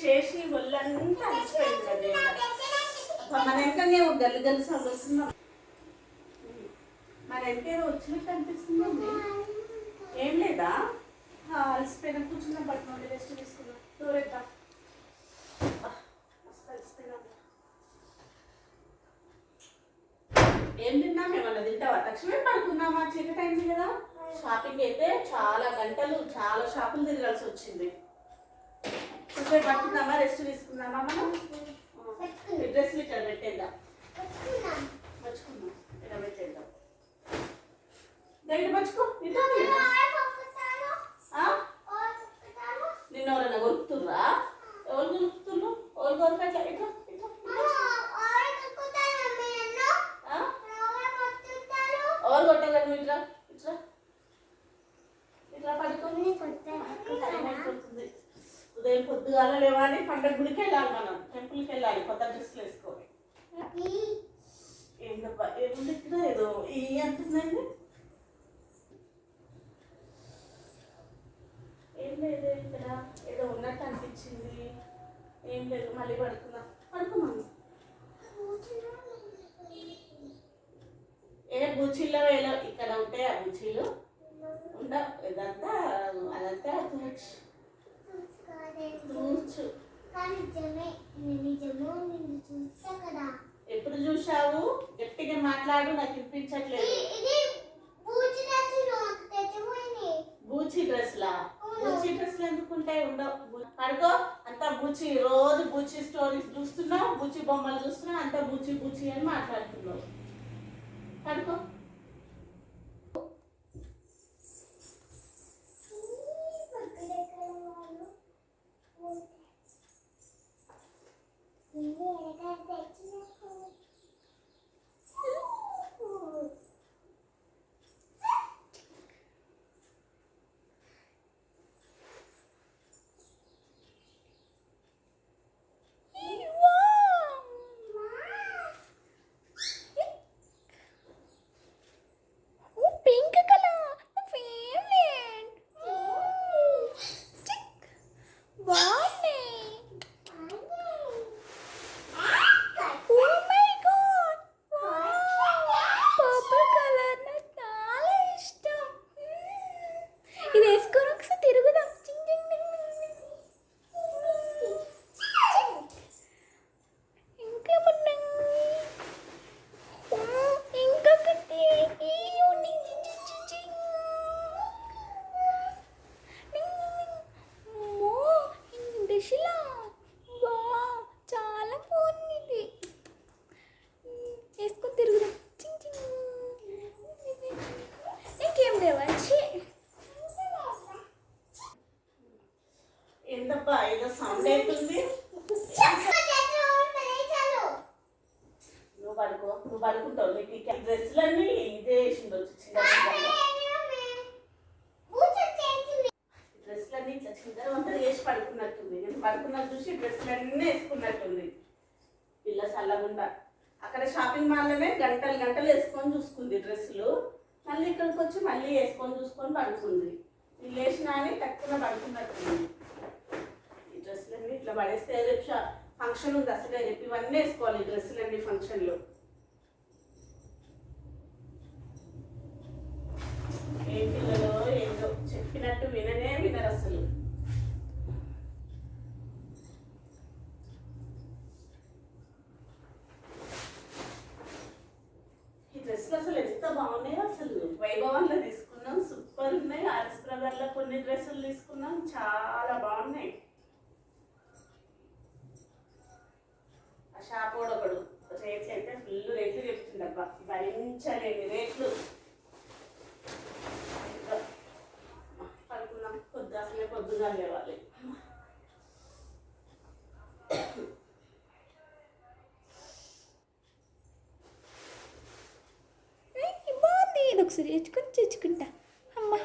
చేసి ఒళ్ళంతా అలసిపోయింది కదా. మన వెంటనే గల్లి గల్లి సౌండ్ వస్తున్నాం. మన వెంటనే వచ్చినట్టు అనిపిస్తుందండి. ఏం లేదా? అలసిపోయినా కూర్చున్నాం, పట్టుకోండి, రెస్ట్ తీసుకున్నాం. దూరేద్దాం. ఏం తిన్నాం? ఏమన్నా తింటావా? తక్షణమే పడుకున్నామా? చీకటి అయింది కదా. షాపింగ్ అయితే చాలా గంటలు, చాలా షాపులు తిరగాల్సి వచ్చింది. కొంచెం పట్టుకుందామా, రెస్ట్ తీసుకుందామా? మనం డ్రెస్లు ఇక్కడ పెట్టేద్దాం. మర్చుకుందాం, ఇక్కడ పెట్టేద్దాం. దగ్గర మర్చుకో. నిన్న ఎవరన్నా కొరుకుతుర్రా? ఎవరు కొరుకుతున్నారు? ఎవరు కొరకట్లా? ఇట్లా ఎవరు కొట్టగలరు? ఇట్లా ఇట్లా ఇట్లా పడుకొని ఉదయం పొద్దుగాల లేవాలి. పండుగ గుడికి వెళ్ళాలి, మనం టెంపుల్కి వెళ్ళాలి. కొత్త డ్రెస్సులు వేసుకోవాలి. ఏంటబ్బా ఏముంది ఇక్కడ? ఏదో ఈ అంటుందండి. ఏం లేదు, ఇక్కడ ఏదో ఉన్నట్టు అనిపించింది. ఏం లేదు, మళ్ళీ పడుకున్నాను. ఏ బూచీలో వేలో ఇక్కడ ఉంటాయి. ఆ బూచీలు ఉండవు. ఇదంతా అదంతా ఎప్పుడు చూసావు? గట్టిగా మాట్లాడు, నాకు వినిపించట్లేదు. బూచి డ్రెస్లా? బూచి డ్రెస్లు ఎందుకుంటాయి? ఉండవు. పడుకో. అంతా బూచి, రోజు బూచి స్టోరీస్ చూస్తున్నావు, బూచి బొమ్మలు చూస్తున్నావు, అంతా బూచి బూచి అని మాట్లాడుతున్నావు. పడుకో. ఏంటబ్బా ఏదో సౌండ్ అవుతుంది. నువ్వు పడుకుంటావు. నీకు డ్రెస్సులన్నీ ఇదే వేసిండొచ్చు. డ్రెస్సులన్నీ ఇట్లా చిన్నగా వంటలు చేసి పడుకున్నట్టుంది. నేను పడుకున్నట్టు చూసి డ్రెస్సులన్నీ వేసుకున్నట్టుంది. పిల్ల చల్లగుండా అక్కడ షాపింగ్ మాల్లోనే గంటలు గంటలు వేసుకొని చూసుకుంది డ్రెస్సులు. మళ్ళీ ఇక్కడికి వచ్చి మళ్ళీ వేసుకొని చూసుకొని పడుకుంది. నేను లేచినా అని తక్కువ పడుకున్నట్టుంది. ఈ డ్రెస్సులన్నీ ఇట్లా పడేస్తే రేపు ఫంక్షన్ ఉంది అసలే. రేపు ఇవన్నీ వేసుకోవాలి డ్రెస్సులన్నీ ఫంక్షన్లో. ఏ పిల్లలో ఏంటో చెప్పినట్టు వినరు అసలు. ఈ డ్రెస్సులు అసలు ఎంత బాగున్నాయో అసలు. వైభవంలో తీసుకున్నాం, సూపర్ ఉన్నాయి. ఆర్ఎస్ బ్రదర్లో కొన్ని డ్రెస్సులు తీసుకున్నాం, చాలా బాగున్నాయి. ఆ షాప్ ఒకడు రేట్లు అయితే ఫుల్ రేట్లు చెప్తుండబ్బా, భరించలేని రేట్లు. పడుకున్నాం, పొద్దుగా లేవాలి. బాగుంది, ఇది ఒకసారి తెచ్చుకుంటా. అమ్మా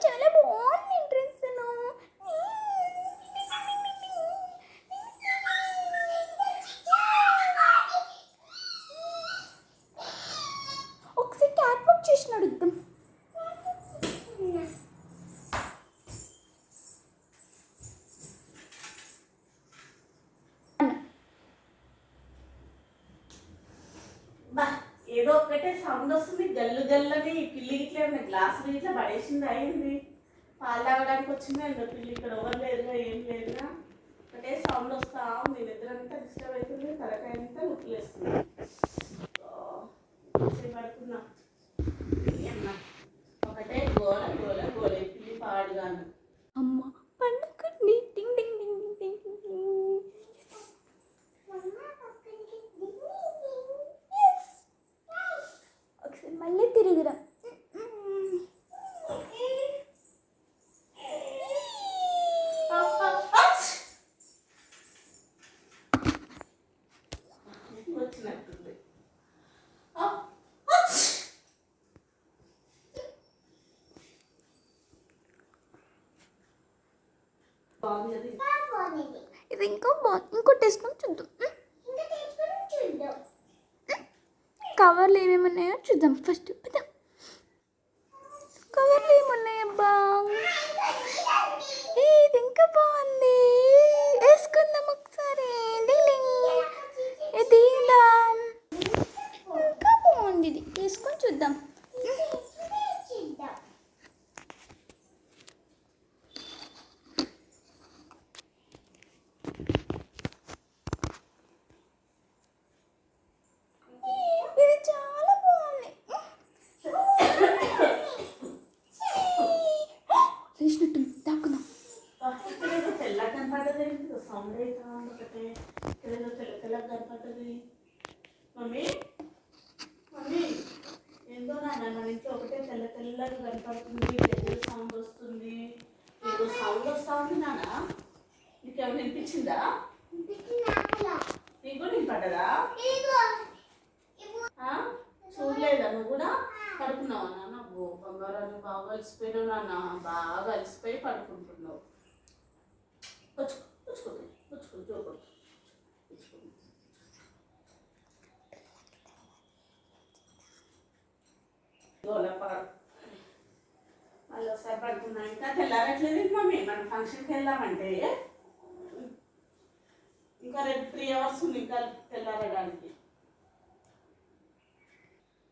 చాలా బాగుంది డ్రెస్. ఒకసారి క్యాట్ వాక్ చేసిన అడుగుతాం. బా ఏదో ఒక్కటే సౌండ్ వస్తుంది, గల్లు గల్లని. పిల్లి ఇట్లా గ్లాసులు ఇట్లా పడేసింది అయింది. పాలు తాగడానికి వచ్చిందా ఇంకా పిల్లి. ఇక్కడ ఎవరు లేదుగా, ఏం లేదుగా. ఒకటే సౌండ్ వస్తా ఉంది. నిద్ర అంతా డిస్టర్బ్ అవుతుంది, తలకాయ అంతా నొప్పిలేస్తుంది. పడుకున్నా ఒకటే గోల గోల గోల. పిల్లి పాడుగాను. అమ్మ పండుకుంది. టింగ్ టింగ్ టింగ్ టింగ్ టింగ్ టింగ్. ఒకసారి మళ్ళీ తిరుగుదాం. వచ్చినట్టుంది. బాగుంది. ఇది ఇంకా బాగుంది. ఇంకోటి వేసుకొని చూద్దాం. కవర్లు ఏమేమి ఉన్నాయో చూద్దాం ఫస్ట్. కవర్లు ఏమున్నాయబ్బా? ఇది ఇంకా బాగుంది. వేసుకుందాం ఒకసారి. ఇది ఇంకా బాగుంది. ఇది వేసుకొని చూద్దాం. ఇది చాలా బాగుంది. లేచినట్టుంది. దాక్కున్నాం. ఇక్కడేదో తెల్లగా కనపడ్డది. సౌండ్ అవుతా ఉంది ఒకటే. ఇక్కడేదో తెల్ల తెల్లగా కనపడ్డది. మమ్మీ మమ్మీ ఏందో నాన్న మన ఇంట్లో ఒకటే తెల్ల తెల్లగా కనపడుతుంది. పెద్ద సౌండ్ వస్తుంది. ఏదో సౌండ్ వస్తా ఉంది నాన్న. నీకేమైనా వినిపించిందా? నీకు కూడా వినపడ్డదా? చూడలేదా నువ్వు కూడా? పడుకున్నావా నాన్న? బంగారాన్ని బాగా అలసిపోయినావు నాన్న. బాగా అలసిపోయి పడుకుంటున్నావు. మళ్ళీ ఒకసారి పడుకున్నా. ఇంకా తెల్లారట్లేదు మమ్మీ. మనం ఫంక్షన్కి వెళ్దామంటే ఇంకా 3 hours ఉంది ఇంకా తెల్లారడానికి.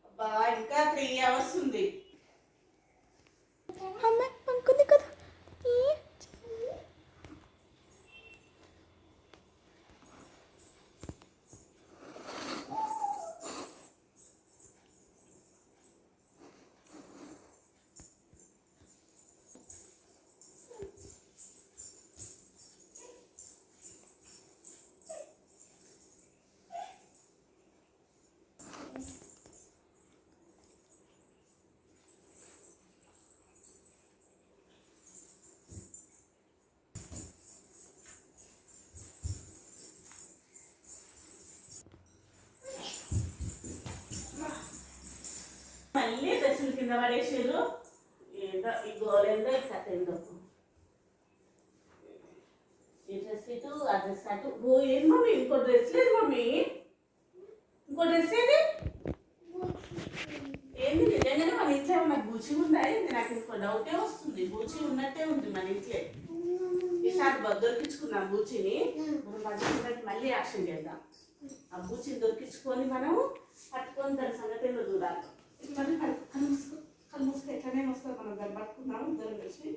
అబ్బా ఇంకా 3 hours ఉంది. అమ్మాయి పడుకుంది కదా. మళ్ళీ డ్రెస్సులు కింద పడేసారు. ఏందో ఈ గోలేందో ఈ కథ ఏందో. ఈ డ్రెస్ ఇటు, ఆ డ్రెస్ అటు. ఏం మమ్మీ ఇంకో డ్రెస్ లేదు మమ్మీ? ఇంకో డ్రెస్ ఏది? ఏంది నిజంగానే మన ఇంట్లో ఏమన్నా బూచి ఉందా ఏంది? నాకు ఇంకో డౌటే వస్తుంది. బూచి ఉన్నట్టే ఉంది మన ఇంట్లో. ఈసారి దొరికించుకుందాం బూచిని. మనం మళ్ళీ యాక్షన్ చేద్దాం. ఆ బూచిని దొరికించుకొని మనం పట్టుకొని దాని సంగతి ఏందో చూడాలి. మళ్ళీ కళ్ళు మూసుకు ఎట్లనే వస్తుంది. మనం దాన్ని పట్టుకుందాం ఇద్దరం కలిసి.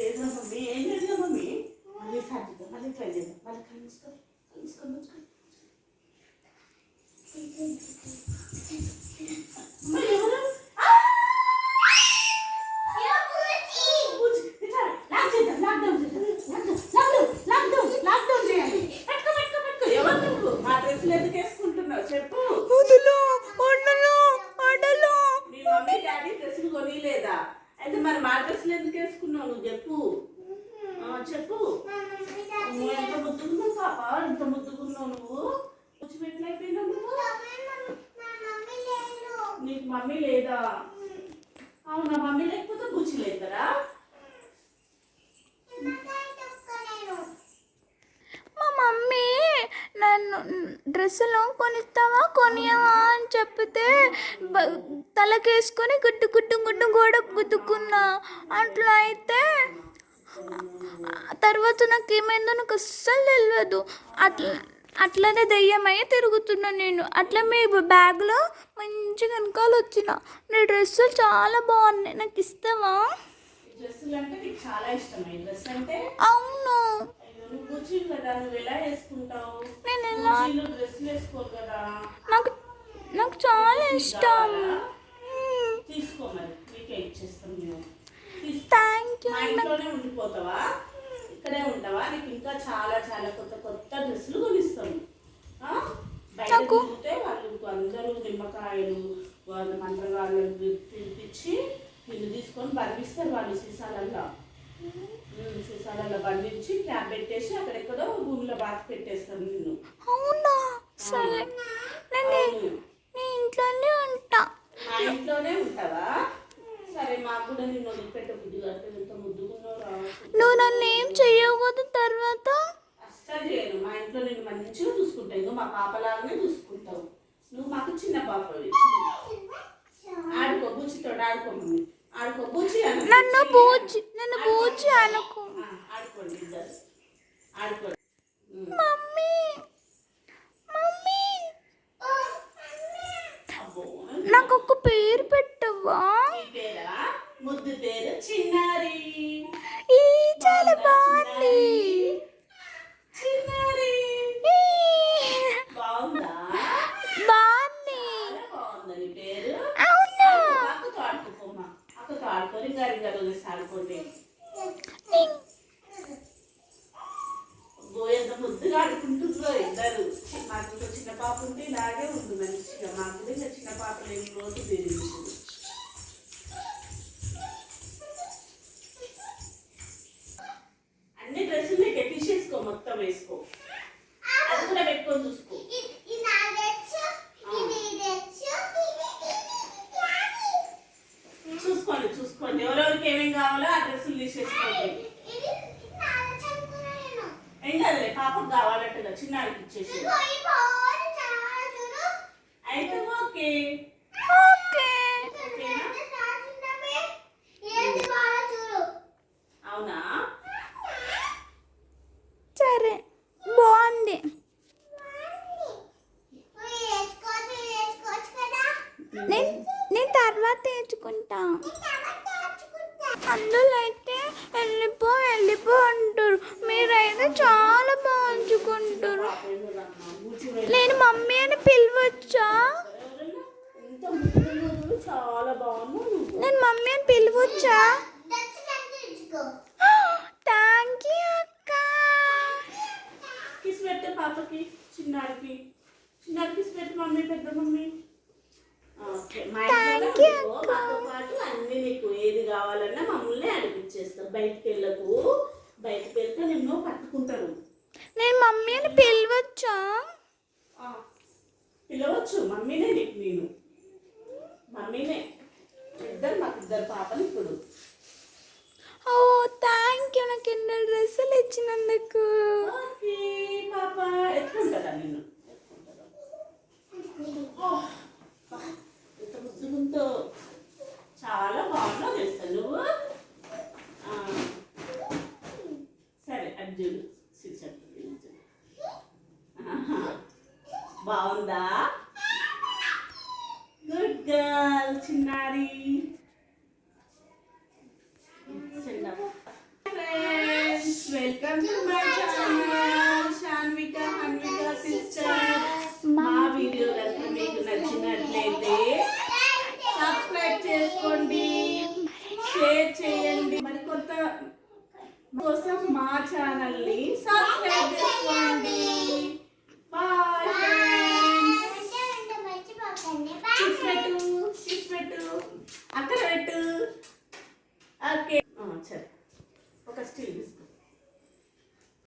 ఏదో మమ్మీ ఏం లేదు మమ్మీ. మళ్ళీ సాధ్యత మళ్ళీ ట్రై చేద్దాం. మళ్ళీ కళ్ళు మూసుకొని ఎవరు కొనిలేదా? అయితే మరి మా డ్రెస్సులు ఎందుకు వేసుకున్నావు నువ్వు చెప్పు. చెప్పు. నువ్వు ఎంత ముద్దుకున్నావు పాప, ఎంత ముద్దుకున్నావు నువ్వు. కూర్చోబెట్టలేకపోయినావు నువ్వు. నీకు మమ్మీ లేదా? అవునా, మమ్మీ లేకపోతే కూర్చోలేదరా? మా మమ్మీ నన్ను డ్రెస్సులు కొనిస్తావా కొనియవా అని చెప్తే తలకేసుకొని గుడ్డు గుడ్డు గుడ్డు గోడ గుద్దుకున్నా. అట్లా అయితే తర్వాత నాకు ఏమైందో నాకు అస్సలు తెలియదు. అట్లనే దెయ్యమయ్యి తిరుగుతున్నా నేను. అట్లా మీ బ్యాగ్లో మంచిగా వెనకాల వచ్చిన. నీ డ్రెస్సులు చాలా బాగున్నాయి, నాకు ఇస్తావా? డ్రెస్సులు అంటే నీకు చాలా ఇష్టం. ఈ డ్రెస్ అంటే అవును. నువ్వు కూర్చుని కదా, నువ్వు ఎలా వేసుకుంటావు? నేను ఎలా డ్రెస్సులు వేసుకోరు కదా. నాకు చాలా ఇష్టం. తీసుకో, మరి నీకే ఇచ్చేస్తాం మేము. Thank you. మా ఇంట్లోనే ఉండిపోతావా? ఇక్కడే ఉంటావా? నీకు ఇంకా చాలా చాలా కొత్త కొత్త డ్రెస్సులు కొనిస్తాము. బయట తిరిగితే వాళ్ళు అందరూ నిమ్మకాయలు వాళ్ళు మంత్రగాళ్ళని పిలిపించి నిన్ను తీసుకొని బంధిస్తారు. వాళ్ళు సీసాలల్లో బంధించి క్యాబ్ పెట్టేసి అక్కడెక్కడో భూమిలో బాధ పెట్టేస్తారు నిన్ను. అవునా? సరే, నేను ఇంట్లోనే ఉంటా. మా ఇంట్లోనే ఉంటావా? సరే, మాకు కూడా నిన్ను వదిలిపెట్టే బుద్ధి కాదు. ఎంత ముద్దుకున్నావు రావచ్చు. నువ్వు నన్ను ఏం చెయ్యకూడదు తర్వాత. అస్సలు చేయను. మా ఇంట్లో నేను మంచిగా చూసుకుంటావు. ఇంకో మా పాపలాగానే చూసుకుంటావు. నువ్వు మాకు చిన్న పాపవి. ఆడుకో, బూచితో ఆడుకో. మమ్మీ ఆడుకో, బూచి నన్ను బూచి అనుకో. ఆడుకోండి ఇద్దరు, ఆడుకోండి. మమ్మీ నాకు ఒక పేరు పెట్టవా? పేరా? ముద్దు పేరు చిన్నారి. ఈ చాలా బాగుంది. చిన్నారి బాగుందా? బాగుంది. బాగుందని పేరు. అవునా? అక్కతో ఆడుకోమ్మా. అక్కతో ఆడుకొని గారి వదిలేసి ఆడుకోండి. ఎంత ముద్దుగా ఆడుకుంటుందో ఇద్దరు. మాకు ఇంకా చిన్న పాప ఉంటే ఇలాగే ఉంది మంచిగా. మాకు కూడా ఇంకా చిన్న పాప లేని రోజు తెలియదు. అన్ని డ్రెస్సులు నీకు తీసేసుకో, మొత్తం వేసుకో. అది కూడా పెట్టుకొని చూసుకో. చూసుకోండి ఎవరెవరికి ఏమేమి కావాలో ఆ డ్రెస్సులు తీసేసుకోండి. ఏం కదలే, పాపకు కావాలంటే చిన్నాడికి ఇచ్చేసి. అయితే ఓకే. అవునా? సరే, బాగుంది. నేను తర్వాత తెచ్చుకుంటా. అందులో అయితే వెళ్ళిపో అంటారు, మీరైతే చాలా బాగుంచుకుంటారు. నేను మమ్మీ అని పిలవచ్చా? చాలా బాగున్నావు. నేను మమ్మీ అని పిలవచ్చా? థ్యాంక్ యూ అక్క. కిస్ పెట్టే పాపకి, చిన్నాడికి కిస్ పెట్టు మమ్మీ, పెద్ద మమ్మీ. మా ఇంట్లో మాతో పాటు అన్ని నీకు ఏది కావాలన్నా మమ్మల్ని అడిగిచ్చేస్తాం. బయటికి వెళ్ళకు. బయటికి వెళ్తే నిన్ను పట్టుకుంటారు. నేను మమ్మీ అని పిలవచ్చా? పిలవచ్చు. మమ్మీనే నీకు. నేను మమ్మీనే. మాకు ఇద్దరు పాపలు ఇప్పుడు. ఓ థ్యాంక్ యూ, నాకు ఎన్నో డ్రెస్సులు ఇచ్చినందుకు. పాప ఎత్తుకుంటారా నిన్ను? ఎంత ముద్దుగుంతో. చాలా బాగున్నావు తెలుసా నువ్వు. సరే అర్జున్ బాగుందా? గుడ్ గర్ల్ చిన్నారి. Welcome to my channel Sanvika Hanvika sisters. మా వీడియో కనుక మీకు నచ్చినట్లయితే సబ్స్క్రైబ్ చేసుకోండి, షేర్ చేయండి. మరికొంత కోసం మా ఛానల్ని సబ్స్క్రైబ్ చేసుకోండి. బాయ్.